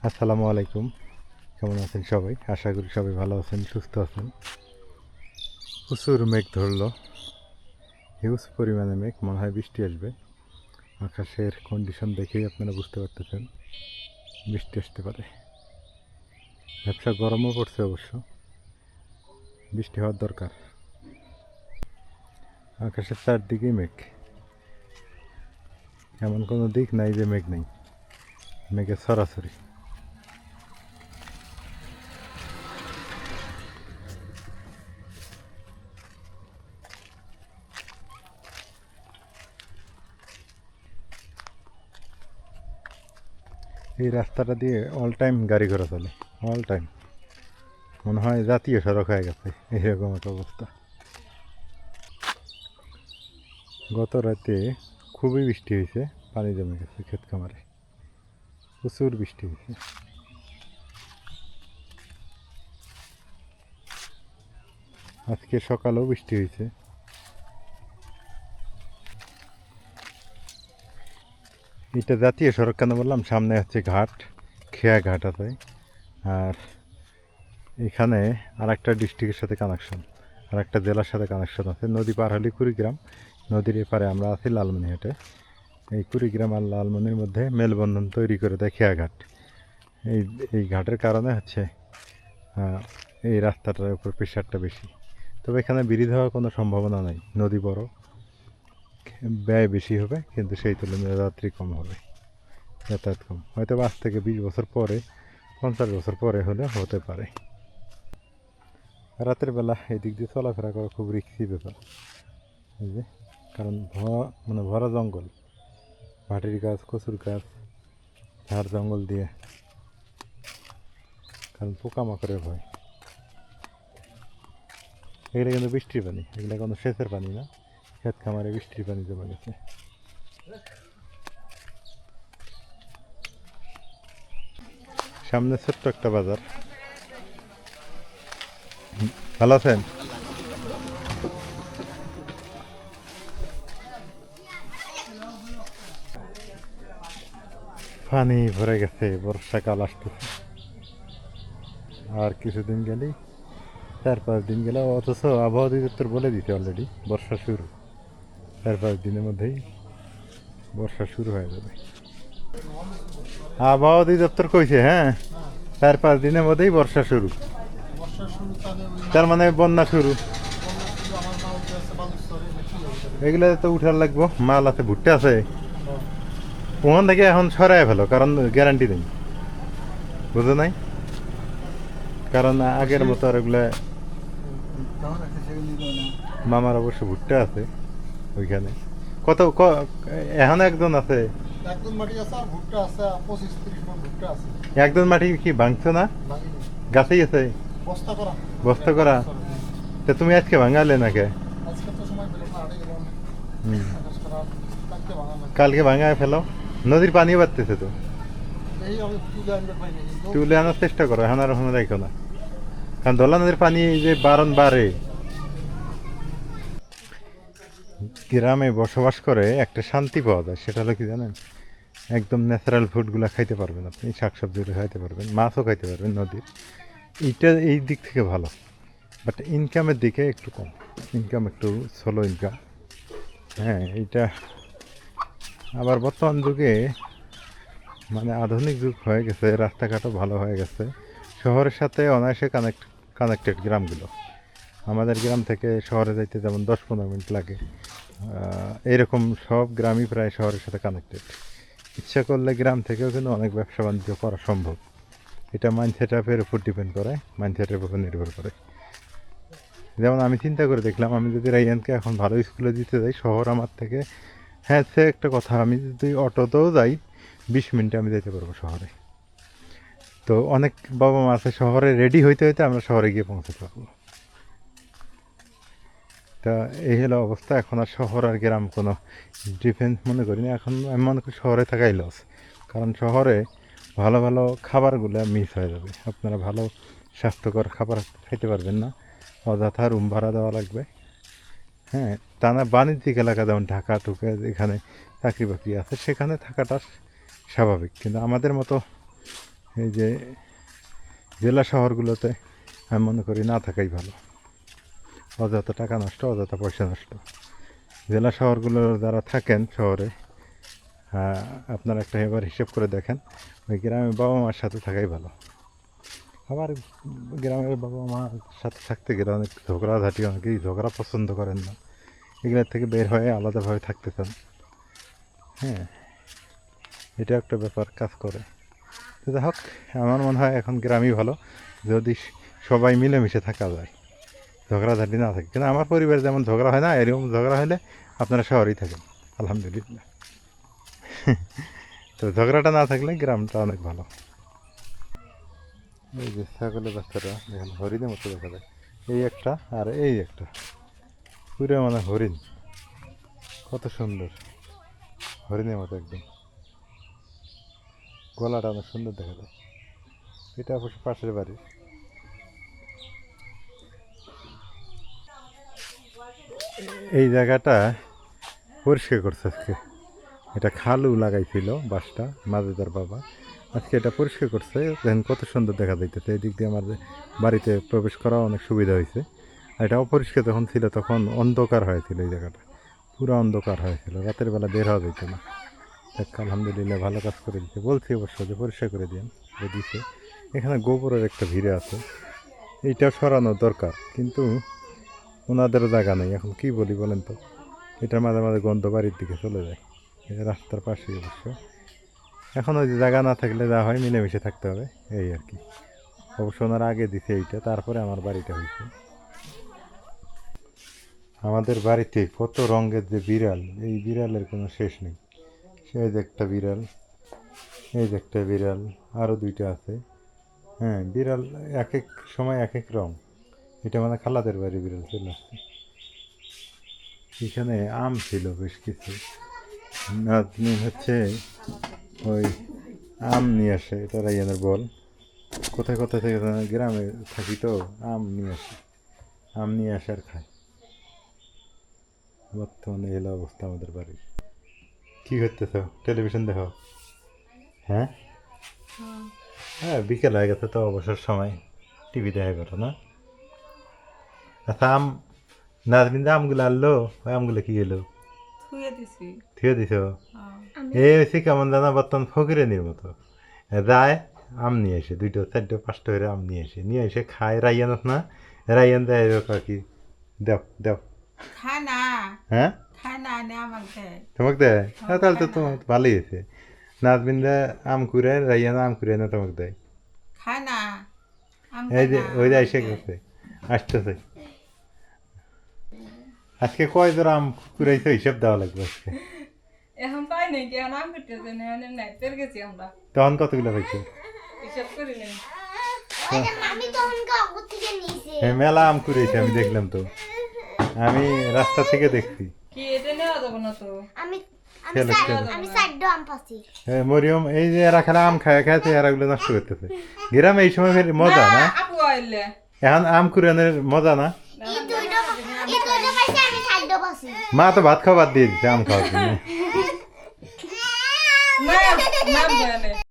আসসালামু আলাইকুম। কেমন আছেন সবাই? আশা করি সবাই ভালো আছেন, সুস্থ আছেন। প্রচুর মেঘ ধরলো, হিউজ পরিমাণে মেঘ, মনে হয় বৃষ্টি আসবে। আকাশের কন্ডিশন দেখেই আপনারা বুঝতে পারতেছেন বৃষ্টি আসতে পারে। ব্যবসা গরমও পড়ছে অবশ্য, বৃষ্টি হওয়ার দরকার। আকাশের চারদিকেই মেঘ, এমন কোনো দিক নাই যে মেঘ নেই, মেঘের ছড়াছড়ি। এই রাস্তাটা দিয়ে অল টাইম গাড়ি ঘোড়া চলে, অল টাইম। মনে হয় জাতীয় সড়ক হয়ে গেছে, এরকম একটা অবস্থা। গত রাতে খুবই বৃষ্টি হয়েছে, পানি জমে গেছে ক্ষেত খামারে, প্রচুর বৃষ্টি হয়েছে। আজকে সকালেও বৃষ্টি হয়েছে। এটা জাতীয় সড়ক কেন বললাম, সামনে হচ্ছে ঘাট, খেয়া ঘাট আছে। আর এখানে আর একটা ডিস্ট্রিক্টের সাথে কানেকশন, আর একটা জেলার সাথে কানেকশন আছে। নদী পার হলে কুড়িগ্রাম, নদীর এপারে আমরা আছি লালমনিরহাটে। এই কুড়িগ্রাম আর লালমনির মধ্যে মেলবন্ধন তৈরি করে দেয় খেয়া ঘাট। এই এই ঘাটের কারণে হচ্ছে এই রাস্তাটার উপর প্রেশারটা বেশি। তবে এখানে ব্রিজ হওয়ার কোনো সম্ভাবনা নেই, নদী বড়, ব্যয় বেশি হবে, কিন্তু সেই তুলনায় যাত্রী কম হবে, যাতায়াত কম। হয়তো 5 থেকে 20 বছর পরে, 50 বছর পরে হলে হতে পারে। রাতের বেলা এই দিক দিয়ে চলাফেরা করা খুব রিস্কি ব্যাপার, এই যে, কারণ ভরা জঙ্গল, ভাটির গাছ, কচুর গাছ, ঝাড় জঙ্গল দিয়ে, কারণ পোকামাকড়ের ভয়। এগুলো কিন্তু বৃষ্টির পানি, এগুলো কোনো সেচের পানি না, ক্ষেত খামারে বৃষ্টির পানি জমে গেছে। সামনে ছোট্ট একটা বাজার। ভালো আছেন? পানি ভরে গেছে, বর্ষাকাল আসতেছে আর কিছুদিন গেলেই, 4-5 দিন গেলে, অথচ আবহাওয়া অধিদপ্তর বলে দিতে অলরেডি বর্ষা শুরু, 4-5 দিনের মধ্যেই বর্ষা শুরু হয়ে যাবে। আবহাওয়া অধিদপ্তর কইছে, হ্যাঁ, 4-5 দিনের মধ্যেই বর্ষা শুরু, তার মানে বন্যা শুরু। এগুলো তো উঠার লাগবো, মাল আছে, ভুট্টা আছে, ওখান থেকে এখন সরাই ফেলো, কারণ গ্যারান্টি নেই, বুঝো নাই? কারণ আগের মতো আর এগুলো, মামার অবশ্য ভুট্টা আছে ওইখানে। কত এখন একজন আছে, একজন মাটি কি ভাঙছো না? গাছেই আছে বস্তা করা। তা তুমি আজকে ভাঙালে নাকি? কালকে ভাঙায় ফেলো, নদীর পানিও বাড়তেছে তো, তুলে আনার চেষ্টা করো, এখন আর ওখানে রাখো না, কারণ দলা নদীর পানি যে বারে। গ্রামে বসবাস করে একটা শান্তি পাওয়া যায়, সেটা হলো কি জানেন? একদম ন্যাচারাল ফুডগুলো খাইতে পারবেন, আপনি শাকসবজিগুলো খাইতে পারবেন, মাছও খাইতে পারবেন নদীর। এইটা এই দিক থেকে ভালো, বাট ইনকামের দিকে একটু কম, ইনকাম একটু স্লো ইনকাম। হ্যাঁ, এইটা আবার বর্তমান যুগে আধুনিক যুগ হয়ে গেছে, রাস্তাঘাটও ভালো হয়ে গেছে, শহরের সাথে অনায়াসে কানেক্টেড গ্রামগুলো। আমাদের গ্রাম থেকে শহরে যাইতে যেমন 10-15 মিনিট লাগে, এইরকম সব গ্রামই প্রায় শহরের সাথে কানেক্টেড। ইচ্ছা করলে গ্রাম থেকেও কিন্তু অনেক ব্যবসা বাণিজ্য করা সম্ভব। এটা মাইন্ডসেট আপের উপর ডিপেন্ড করে, মাইন্ডসেটের উপর নির্ভর করে। যেমন আমি চিন্তা করে দেখলাম, আমি যদি রাইয়ানকে এখন ভালো স্কুলে দিতে যাই শহর আমার থেকে, হ্যাঁ সে একটা কথা, আমি যদি অটোতেও যাই 20 মিনিটে আমি যেতে পারবো শহরে। তো অনেক বাবা মা আছে শহরে রেডি হইতে হইতে আমরা শহরে গিয়ে পৌঁছাতে পারবো। তা এই হলো অবস্থা। এখন আর শহর আর গ্রাম কোনো ডিফারেন্স মনে করি না, এখন আমি মনে করি শহরে থাকাই লস। কারণ শহরে ভালো ভালো খাবারগুলো মিস হয়ে যাবে, আপনারা ভালো স্বাস্থ্যকর খাবার খাইতে পারবেন না, অযথা রুম ভাড়া দেওয়া লাগবে। হ্যাঁ, তা না বাণিজ্যিক এলাকা যেমন ঢাকা ঢুকে যেখানে চাকরি বাকরি আছে সেখানে থাকাটা স্বাভাবিক, কিন্তু আমাদের মতো এই যে জেলা শহরগুলোতে আমি মনে করি না থাকাই ভালো। অযথা টাকা নষ্ট, অযথা পয়সা নষ্ট। জেলা শহরগুলো যারা থাকেন শহরে, আপনারা একটা এবার হিসেব করে দেখেন, ওই গ্রামে বাবা মার সাথে থাকাই ভালো। আবার গ্রামের বাবা মার সাথে থাকতে গেলে অনেক ঝগড়াঝাটি, অনেকেই ঝগড়া পছন্দ করেন না, এগুলোর থেকে বের হয়ে আলাদাভাবে থাকতে চান। হ্যাঁ, এটা একটা ব্যাপার কাজ করে। তো যাই হোক, আমার মনে হয় এখন গ্রামই ভালো, যদি সবাই মিলেমিশে থাকা যায়, ঝগড়াঝাটি না থাকে। কিন্তু আমার পরিবারে যেমন ঝগড়া হয় না, এরকম ঝগড়া হলে আপনারা শহরেই থাকেন, আলহামদুলিল্লাহ। তো ঝগড়াটা না থাকলে গ্রামটা অনেক ভালো। এই যে ছাগলের বাচ্চাটা দেখেন, হরিণের মতো দেখা যায়। এই একটা আর এই একটা, পুরো মানে হরিণ, কত সুন্দর, হরিণের মতো একদম। গলাটা অনেক সুন্দর দেখা যায়। এটা অবশ্য পাশের বাড়ি। এই জায়গাটা পরিষ্কার করছে আজকে, এটা খালু লাগাইছিল বাঁশটা, মাজেদার বাবা আজকে এটা পরিষ্কার করছে। দেখেন কত সুন্দর দেখা যাইতেছে। এই দিক দিয়ে আমার বাড়িতে প্রবেশ করা অনেক সুবিধা হয়েছে। আর এটা অপরিষ্কার যখন ছিল তখন অন্ধকার হয়েছিল, এই জায়গাটা পুরো অন্ধকার হয়েছিল, রাতের বেলা বের হওয়া যেত না। আলহামদুলিল্লাহ ভালো কাজ করে দিচ্ছে, বলছি অবশ্য যে পরিষ্কার করে দিন, দিছে। এখানে গোবরের একটা ভিড়ে আছে, এইটা সরানোর দরকার, কিন্তু ওনাদেরও জায়গা নেই। এখন কি বলি বলেন তো, এটার মাঝে মাঝে গন্ধ বাড়ির দিকে চলে যায়, এটা রাস্তার পাশেই অবশ্য। এখন ওই যে জায়গা না থাকলে যা হয়, মিলেমিশে থাকতে হবে, এই আর কি। অবশ্য ওনারা আগে দিছে এইটা, তারপরে আমার বাড়িটা হয়েছে। আমাদের বাড়িতে কত রঙের যে বিড়াল, এই বিড়ালের কোনো শেষ নেই। সেই যে একটা বিড়াল, এই যে একটা বিড়াল, আরও দুইটা আছে। হ্যাঁ, বিড়াল এক এক সময় এক এক রং। এটা মানে খালাদের বাড়ি বিড়াল চলে আসছে। এখানে আম ছিল বেশ কিছু, নাতনি হচ্ছে ওই আম নিয়ে আসে, এটা রাইয়ানের বল। কোথায় কোথায় থেকে গ্রামে থাকি তো, আম নিয়ে আসে, আম নিয়ে আসে আর খায়। বর্তমানে এলো অবস্থা আমাদের বাড়ির। কি করতেছ, টেলিভিশন দেখো? হ্যাঁ হ্যাঁ, বিকেল হয়ে গেছে তো, অবসর সময় টিভি দেখা করো না? আচ্ছা, আম নাজমিন যে আমগুলো আনলো, ওই আমগুলো কি এলো? থুয়ে দিছ? এ হয়েছে কেমন জানা, বর্তমান ফকিরেনির মতো যায়, আম নিয়ে এসে 2টো 4টো 5টো করে আম নিয়ে এসে খায়। রাইয়ানত না, রাইয়ান দেয় কি, দেও দেও, খায় না, হ্যাঁ খায় না, নে আমাকে দেয়। তোমাকে দেয়? হ্যাঁ, তাহলে তো তোমার ভালোই হয়েছে। নাজমিন দা আম কুড়ে, রাইয়ান আম কুড়ে না তোমাকে দেয়। খায় না, আম এই খায় যে না, ওই যে আমাকে এসে দেয়। গেছে, আসতেছে। আজকে কয় জোড়া আম কুড়াইছে হিসাব দেওয়া লাগবে আজকে। এখন পাই নাই, এখন আম করতেছে না, এখন নাই পের গেছি আমরা, তখন কতগুলো পাইছে? হিসাব করি নাই। আমি তখন কাগজ থেকে নিয়েছি। হ্যাঁ, মেলা আম কুড়িয়েছে, আমি দেখলাম তো, আমি রাস্তা থেকে দেখছি। কি এটা নেওয়া যাবে না তো? আমি খেলো, খেলো। আমি সাইডো আম পাচ্ছি। হ্যাঁ, মরিয়ম এই যে এরা খেলা আম খায় খায়, এরাগুলো নষ্ট করতেছে। গ্রামে এই সময় ফের মজা না, আপু আইলে এখন আম কুড়ানোর মজা না। এই দুইটা পাইছে, আমি সাইডো পাচ্ছি। মা তো ভাত খাওয়া বাদ দিয়ে দিচ্ছে আম খাওয়ার জন্য। না না বলে